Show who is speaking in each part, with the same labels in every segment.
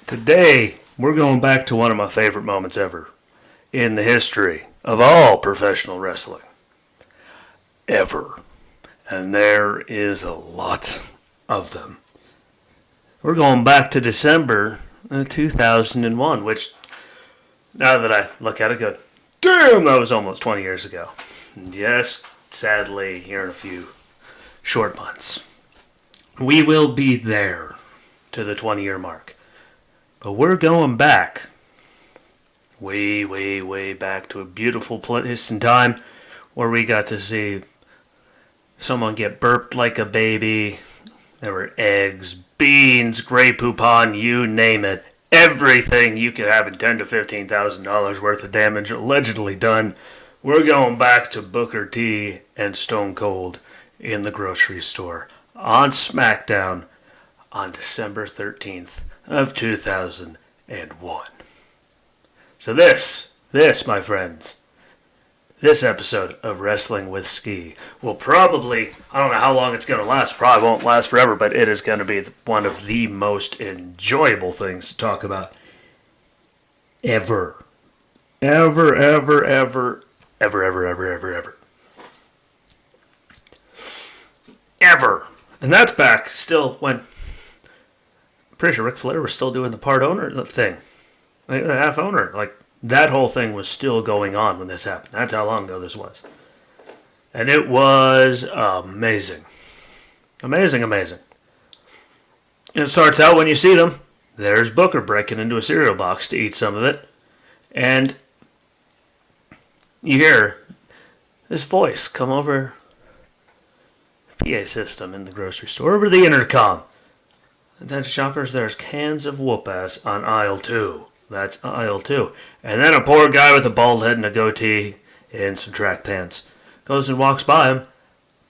Speaker 1: Today, we're going back to one of my favorite moments ever in the history of all professional wrestling. Ever. And there is a lot of them. We're going back to December 2001, which, now that I look at it, go, damn, that was almost 20 years ago. And yes, sadly, here in a few short months, we will be there to the 20-year mark. But we're going back, way back to a beautiful place in time where we got to see someone get burped like a baby. There were eggs, beans, Grey Poupon, you name it. Everything you could have in $10,000 to $15,000 worth of damage allegedly done. We're going back to Booker T and Stone Cold in the grocery store on Smackdown on December 13th of 2001. So this, my friends, this episode of Wrestling with Ski will probably, I don't know how long it's going to last, probably won't last forever, but it is going to be one of the most enjoyable things to talk about ever. Ever. And that's back still when, I'm pretty sure Ric Flair was still doing the part owner thing. Like the half owner. Like, that whole thing was still going on when this happened. That's how long ago this was. And it was amazing. Amazing. And it starts out when you see them. There's Booker breaking into a cereal box to eat some of it. And you hear this voice come over the PA system in the grocery store, over the intercom. And then shoppers, there's cans of whoop-ass on aisle 2. That's aisle 2. And then a poor guy with a bald head and a goatee and some track pants goes and walks by him.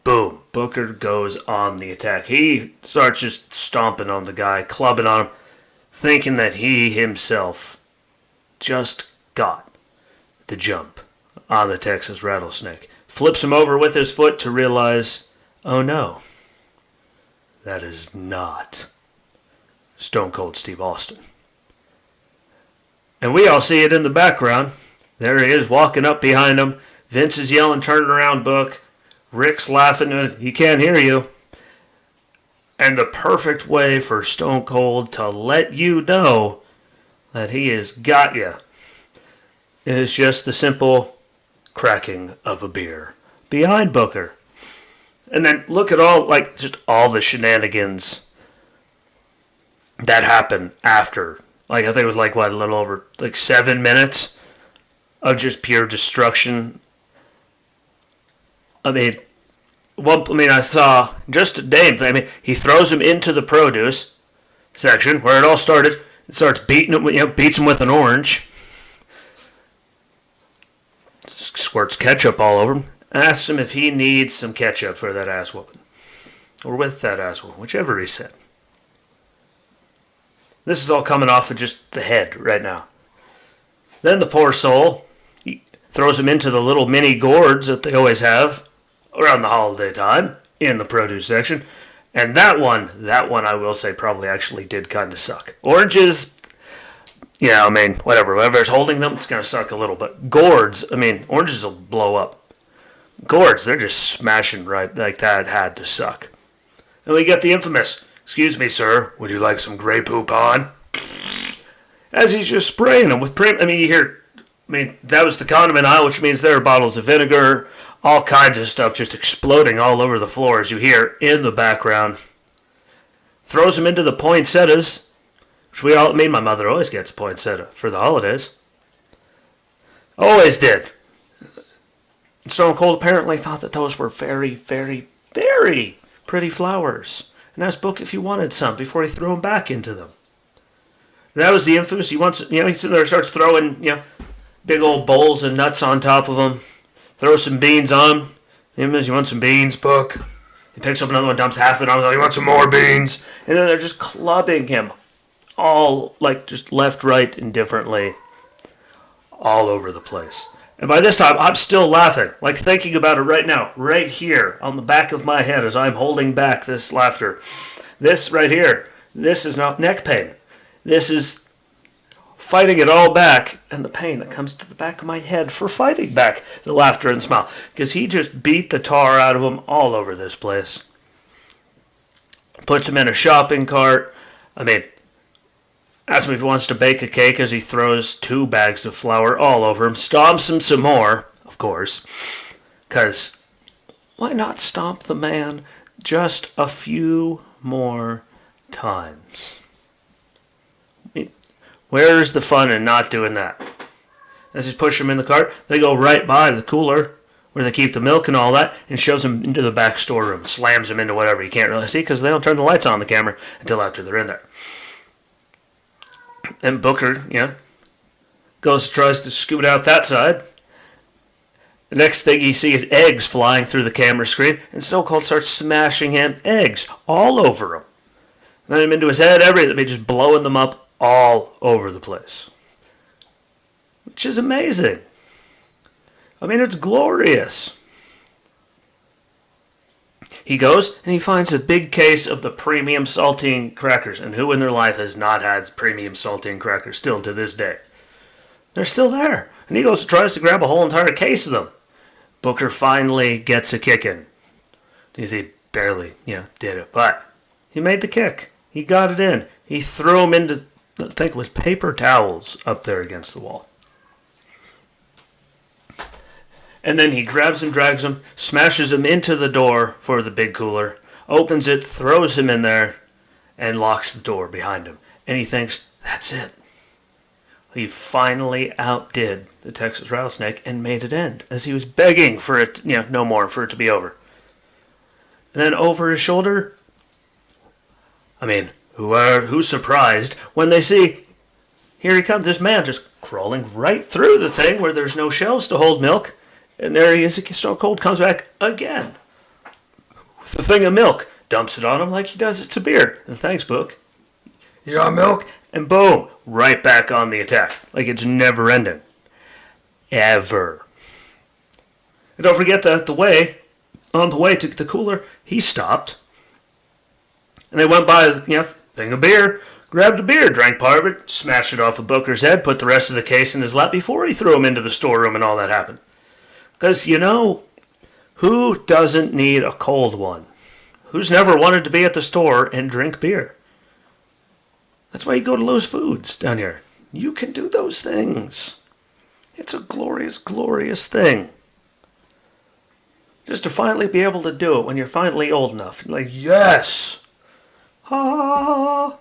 Speaker 1: Boom. Booker goes on the attack. He starts just stomping on the guy, clubbing on him, thinking that he himself just got the jump on the Texas Rattlesnake. Flips him over with his foot to realize, oh no, that is not Stone Cold Steve Austin. And we all see it in the background. There he is, walking up behind him. Vince is yelling, turning around, Book. Rick's laughing, he can't hear you. And the perfect way for Stone Cold to let you know that he has got you is just the simple cracking of a beer behind Booker. And then look at all the shenanigans that happen after. I think it was a little over 7 minutes of just pure destruction. I saw just a day. He throws him into the produce section where it all started. It starts beating him, beats him with an orange. Squirts ketchup all over him. Asks him if he needs some ketchup for that ass whooping. Or with that ass whooping, whichever he said. This is all coming off of just the head right now. Then the poor soul, he throws him into the little mini gourds that they always have around the holiday time in the produce section. And that one I will say probably actually did kind of suck. Oranges, whatever's holding them, it's going to suck a little. But gourds, oranges will blow up. Gourds, they're just smashing right like that. Had to suck. And we get the infamous, excuse me, sir, would you like some Grey Poupon? As he's just spraying them with you hear, that was the condiment aisle, which means there are bottles of vinegar, all kinds of stuff just exploding all over the floor, as you hear in the background. Throws them into the poinsettias, which my mother always gets a poinsettia for the holidays. Always did. Stone Cold apparently thought that those were very pretty flowers. And asked Book if he wanted some before he threw them back into them. That was the infamous. He sitting there, starts throwing, big old bowls and nuts on top of them. Throws some beans on him. You want some beans, Book? He picks up another one, dumps half of it on him. You want some more beans? And then they're just clubbing him. All, just left, right, indifferently. All over the place. And by this time, I'm still laughing, thinking about it right now, right here on the back of my head as I'm holding back this laughter. This right here, this is not neck pain. This is fighting it all back, and the pain that comes to the back of my head for fighting back the laughter and smile, because he just beat the tar out of him all over this place. Puts him in a shopping cart. Asks him if he wants to bake a cake as he throws 2 bags of flour all over him. Stomps him some more, of course, because why not stomp the man just a few more times? Where's the fun in not doing that? As he's pushing him in the cart, they go right by the cooler where they keep the milk and all that, and shoves him into the back storeroom, slams him into whatever you can't really see because they don't turn the lights on the camera until after they're in there. And Booker, tries to scoot out that side. The next thing you see is eggs flying through the camera screen, and Stone Cold starts smashing him eggs all over him. Then him into his head, everything, just blowing them up all over the place. Which is amazing. It's glorious. He goes and he finds a big case of the premium saltine crackers. And who in their life has not had premium saltine crackers still to this day? They're still there. And he goes and tries to grab a whole entire case of them. Booker finally gets a kick in. He barely, did it. But he made the kick. He got it in. He threw him into, I think it was paper towels up there against the wall. And then he grabs him, drags him, smashes him into the door for the big cooler, opens it, throws him in there, and locks the door behind him. And he thinks, that's it. He finally outdid the Texas Rattlesnake and made it end, as he was begging for it, no more, for it to be over. And then over his shoulder, who's surprised when they see, here he comes, this man just crawling right through the thing where there's no shelves to hold milk. And there he is, Stone Cold comes back again with a thing of milk, dumps it on him like he does it to beer. And thanks, Book. You got milk? And boom, right back on the attack. Like it's never ending. Ever. And don't forget that on the way to the cooler, he stopped. And they went by, thing of beer, grabbed a beer, drank part of it, smashed it off of Booker's head, put the rest of the case in his lap before he threw him into the storeroom and all that happened. Because, who doesn't need a cold one? Who's never wanted to be at the store and drink beer? That's why you go to Lowe's Foods down here. You can do those things. It's a glorious, glorious thing. Just to finally be able to do it when you're finally old enough. Like, yes! Ah!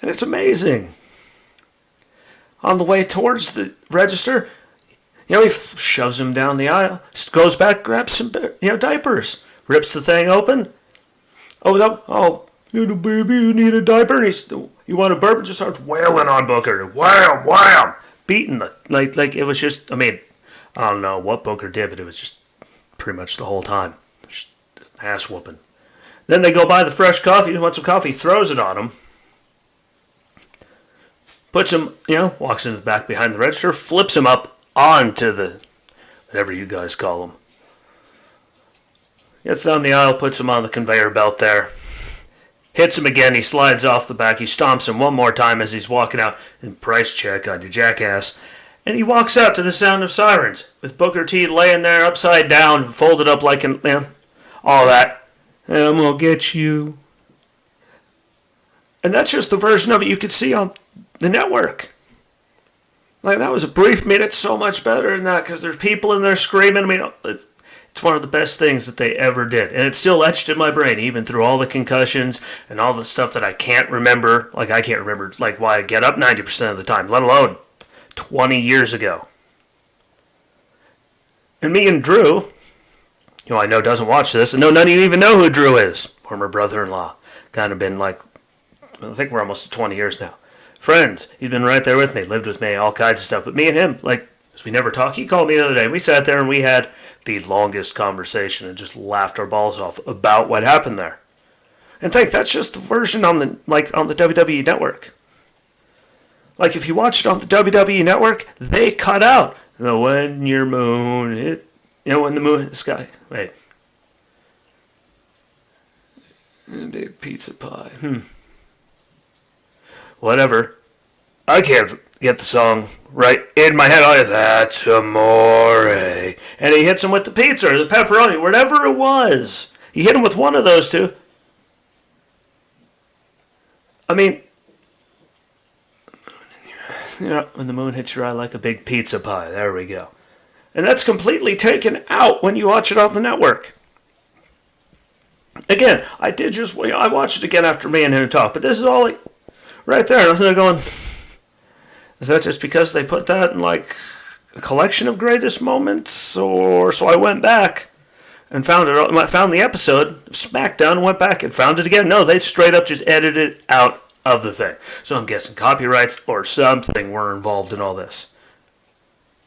Speaker 1: And it's amazing. On the way towards the register, he shoves him down the aisle, goes back, grabs some, diapers, rips the thing open, opens up, little baby, you need a diaper? And you want a burp? And just starts wailing on Booker. Wham, wham, beating the, like it was just, I don't know what Booker did, but it was just pretty much the whole time. Just ass whooping. Then they go buy the fresh coffee, he wants some coffee, throws it on him, puts him, walks in the back behind the register, flips him up, onto the, whatever you guys call them. Gets down the aisle, puts him on the conveyor belt there. Hits him again, he slides off the back, he stomps him one more time as he's walking out. And price check on your jackass. And he walks out to the sound of sirens, with Booker T laying there upside down, folded up like all that. And I'm gonna get you. And that's just the version of it you could see on the network. Like, that was a brief minute, so much better than that, because there's people in there screaming. It's one of the best things that they ever did. And it's still etched in my brain, even through all the concussions and all the stuff that I can't remember. Like, I can't remember, why I get up 90% of the time, let alone 20 years ago. And me and Drew, who I know doesn't watch this, and none of you even know who Drew is, former brother-in-law. Kind of been I think we're almost at 20 years now. Friends, he's been right there with me, lived with me, all kinds of stuff. But me and him, as we never talk, he called me the other day. We sat there and we had the longest conversation and just laughed our balls off about what happened there. And that's just the version on the WWE Network. If you watch it on the WWE Network, they cut out the when your moon when the moon sky. Wait. Big pizza pie. whatever. I can't get the song right in my head. I'm like, that's amore. And he hits him with the pizza or the pepperoni, whatever it was. He hit him with one of those two. I mean, when the moon hits your eye like a big pizza pie. There we go. And that's completely taken out when you watch it on the network. Again, I watched it again after me and him talk, but this is all like right there. And I was going, is that just because they put that in like a collection of greatest moments? Or so I went back and found the episode of Smackdown and went back and found it again. No, they straight up just edited it out of the thing. So I'm guessing copyrights or something were involved in all this.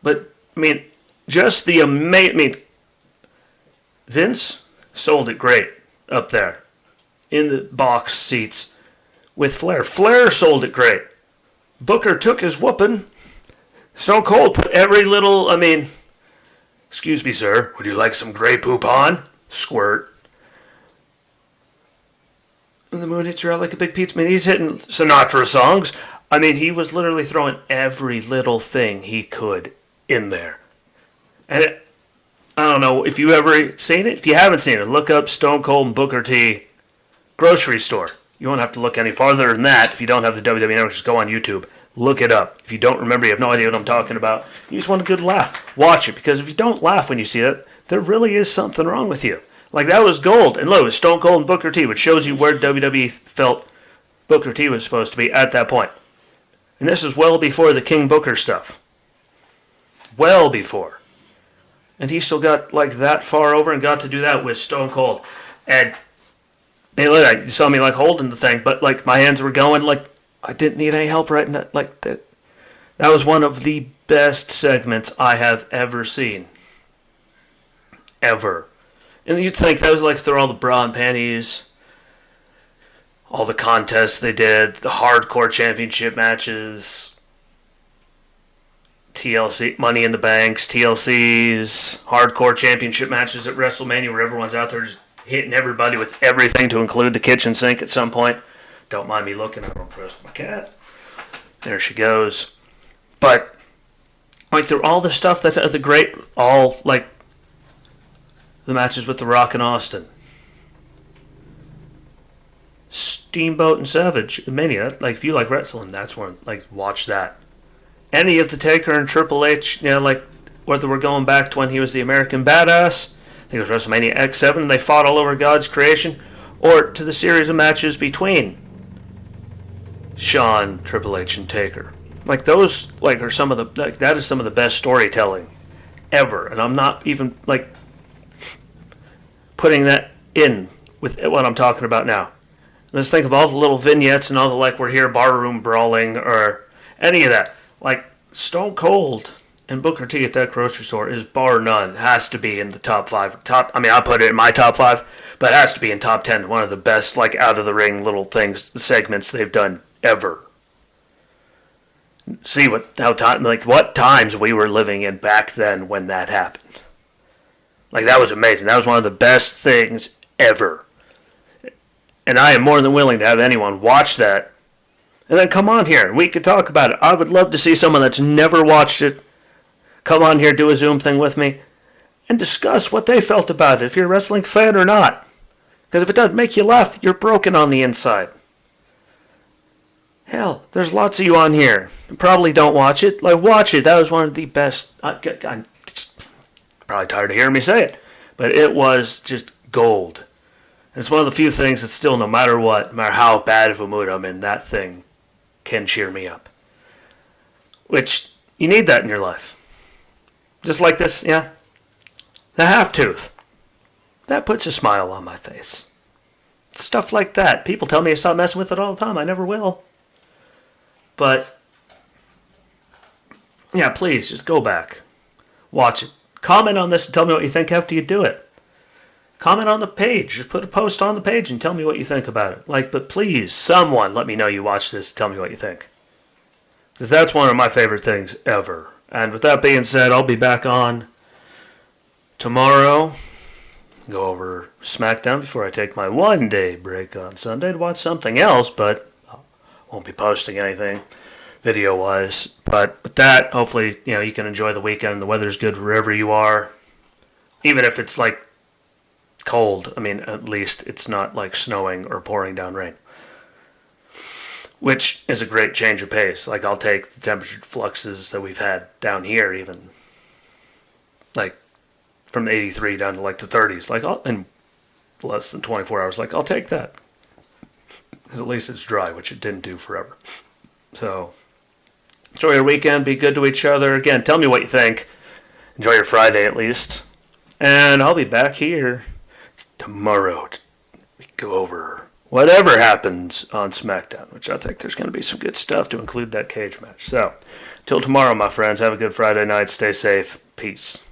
Speaker 1: But, I mean, just the Vince sold it great up there in the box seats with Flair. Flair sold it great. Booker took his whooping. Stone Cold put every little, excuse me, sir, would you like some Grey Poupon? Squirt. And the moon hits you out like a big pizza. He's hitting Sinatra songs. He was literally throwing every little thing he could in there. And I don't know if you ever seen it. If you haven't seen it, look up Stone Cold and Booker T grocery store. You won't have to look any farther than that. If you don't have the WWE Network, just go on YouTube. Look it up. If you don't remember, you have no idea what I'm talking about. You just want a good laugh. Watch it, because if you don't laugh when you see it, there really is something wrong with you. Like, that was gold. And look, it was Stone Cold and Booker T, which shows you where WWE felt Booker T was supposed to be at that point. And this is well before the King Booker stuff. Well before. And he still got, like, that far over and got to do that with Stone Cold. And you saw me, like, holding the thing, but, like, my hands were going, like, I didn't need any help writing that. Like, that was one of the best segments I have ever seen. Ever. And you'd think that was like through all the bra and panties, all the contests they did, the hardcore championship matches, TLC, Money in the Banks, TLCs, hardcore championship matches at WrestleMania where everyone's out there just hitting everybody with everything to include the kitchen sink at some point. Don't mind me looking, I don't trust my cat. There she goes. But, like, through all the stuff that's the great, all, like, the matches with The Rock and Austin. Steamboat and Savage, Mania, like, if you like wrestling, that's one, like, watch that. Any of the Taker and Triple H, like, whether we're going back to when he was the American Badass, I think it was WrestleMania X7, they fought all over God's creation, or to the series of matches between Shawn, Triple H, and Taker. Like, those, like, are some of the, like, that is some of the best storytelling ever. And I'm not even, like, putting that in with what I'm talking about now. Let's think of all the little vignettes and all the, like, we're here barroom brawling or any of that. Like, Stone Cold and Booker T at that grocery store is bar none. Has to be in the top 5. I put it in my top 5, but it has to be in top 10. One of the best, like, out of the ring little things, segments they've done ever. See what times we were living in back then when that happened. Like, that was amazing. That was one of the best things ever. And I am more than willing to have anyone watch that and then come on here and we could talk about it. I would love to see someone that's never watched it come on here, do a Zoom thing with me and discuss what they felt about it, if you're a wrestling fan or not. Because if it doesn't make you laugh, you're broken on the inside. Hell, there's lots of you on here who probably don't watch it. Like, watch it. That was one of the best. I'm probably tired of hearing me say it, but it was just gold. And it's one of the few things that still, no matter what, no matter how bad of a mood I'm in, that thing can cheer me up. Which, you need that in your life. Just like this, yeah. The half tooth. That puts a smile on my face. Stuff like that. People tell me to stop messing with it all the time. I never will. But, yeah, please, just go back. Watch it. Comment on this and tell me what you think after you do it. Comment on the page. Just put a post on the page and tell me what you think about it. But please, someone let me know you watched this and tell me what you think. Because that's one of my favorite things ever. And with that being said, I'll be back on tomorrow. Go over Smackdown before I take my one-day break on Sunday to watch something else, but won't be posting anything video-wise. But with that, hopefully, you can enjoy the weekend. The weather's good wherever you are. Even if it's like cold, I mean, at least it's not like snowing or pouring down rain. Which is a great change of pace. Like, I'll take the temperature fluxes that we've had down here, even like from 83 down to like the 30s. Like, in less than 24 hours. Like, I'll take that. Because at least it's dry, which it didn't do forever. So, enjoy your weekend. Be good to each other. Again, tell me what you think. Enjoy your Friday at least. And I'll be back here tomorrow. We go over whatever happens on Smackdown, which I think there's going to be some good stuff to include that cage match. So, till tomorrow, my friends, have a good Friday night. Stay safe. Peace.